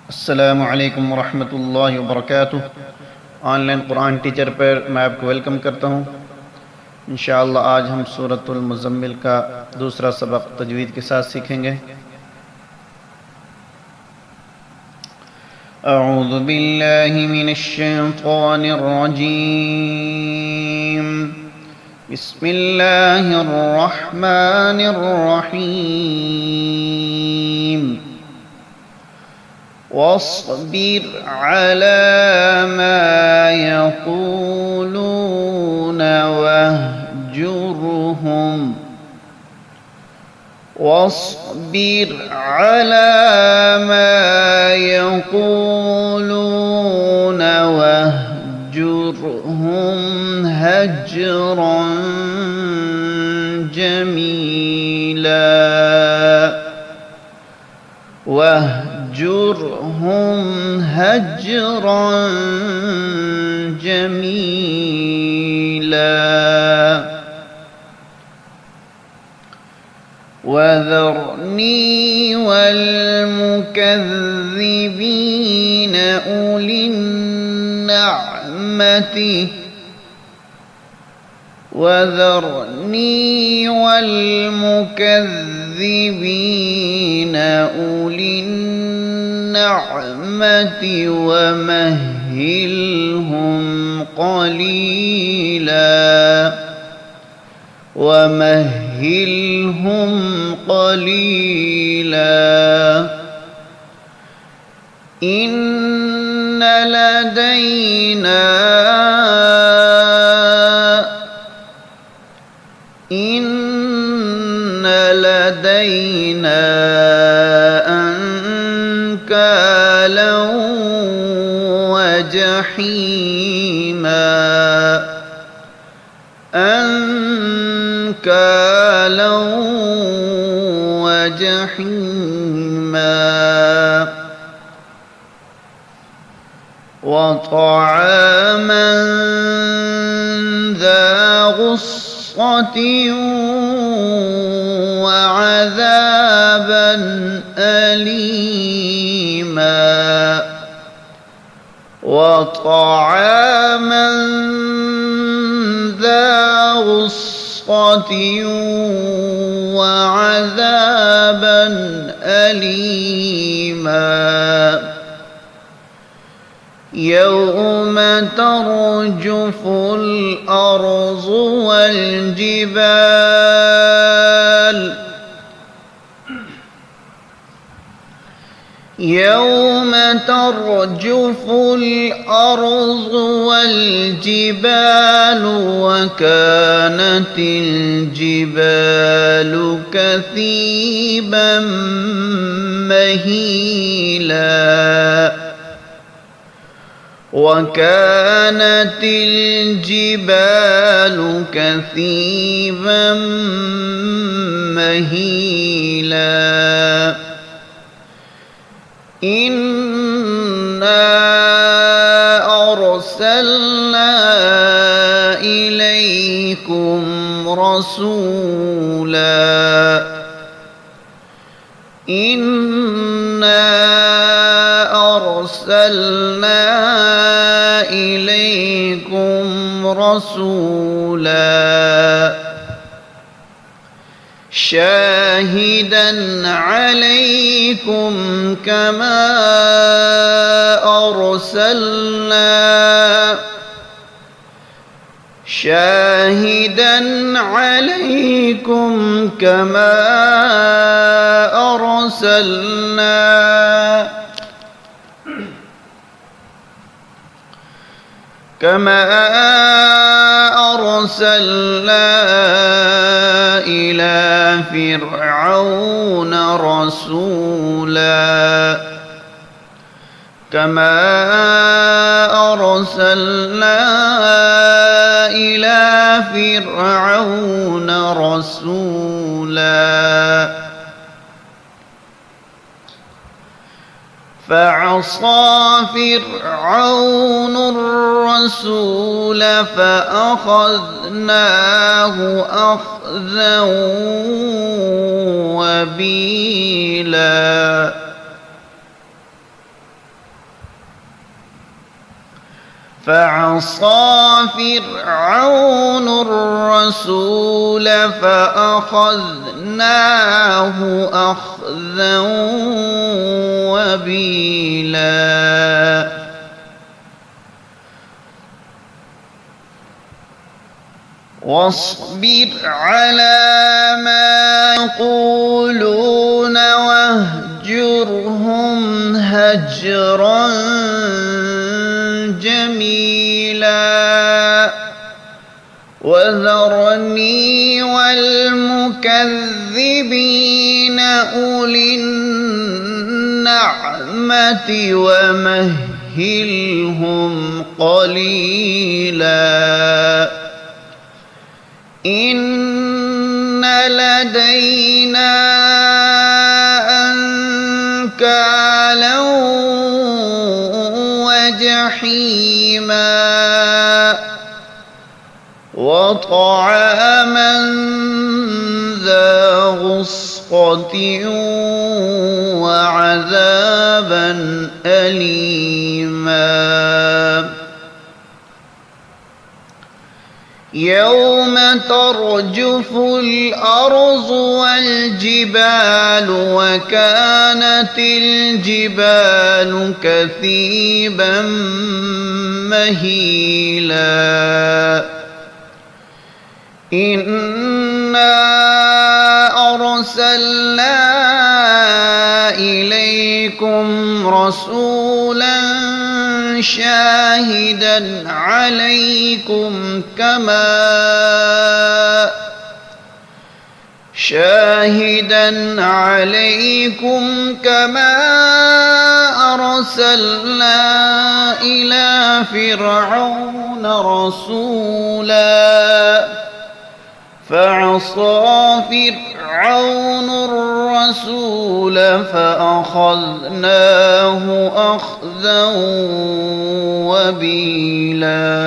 अस्सलामु अलैकुम वरहमतुल्लाहि वबरकातुह। ऑनलाइन कुरान टीचर पर मैं आपको वेलकम करता हूँ। इंशाअल्लाह आज हम सूरतुल मुज़म्मिल का दूसरा सबक तजवीद के साथ सीखेंगे। अऊज़ु बिल्लाहि मिनश शैतानिर रजीम। बिस्मिल्लाहिर रहमानिर रहीम। वस्बिर अला मा यक़ूलून वस्बिर अला मा यक़ूलून वहजुरहुम हज्रन जमीला वहजुरहुम हज्रन जमीला वज़रनी वल्मुकज़्ज़िबीन उलिन्नअमति वज़रनी वल्मुकज़्ज़िबीन उलिन्नअमति वमहहिलहुम قليلا إن لدينا أنكالا وجحيما وطعاما ذا غصة وعذابا أليما وطعاما ذا غصة وعذابا أليما يوم ترجف الأرض والجبال وكانت الجبال كثيبا مهيلا إنا أرسلنا إليكم رسولا شاهدا عليكم كما أرسلنا إلى فرعون رسولا فعصى فرعون الرسول فأخذناه أخذا وبيلا فعصى فرعون الرسول فأخذناه أخذا وبيلا. واصبر على ما يقولون واهجرهم هجرا جميلا. وذرني والمكذبين أولي النعمة ومهلهم قليلا. إن لدينا أنكالا وجحيما وطعاما ذا غصة وعذابا أليما. يوم ترجف الأرض والجبال وكانت الجبال كثيبا مهيلا. إنا أرسلنا إليكم رسولا شاهدا عليكم كما أرسلنا إلى فرعون رسولا فعصى فرعون الرسول فأخذناه أخذا وبيلا.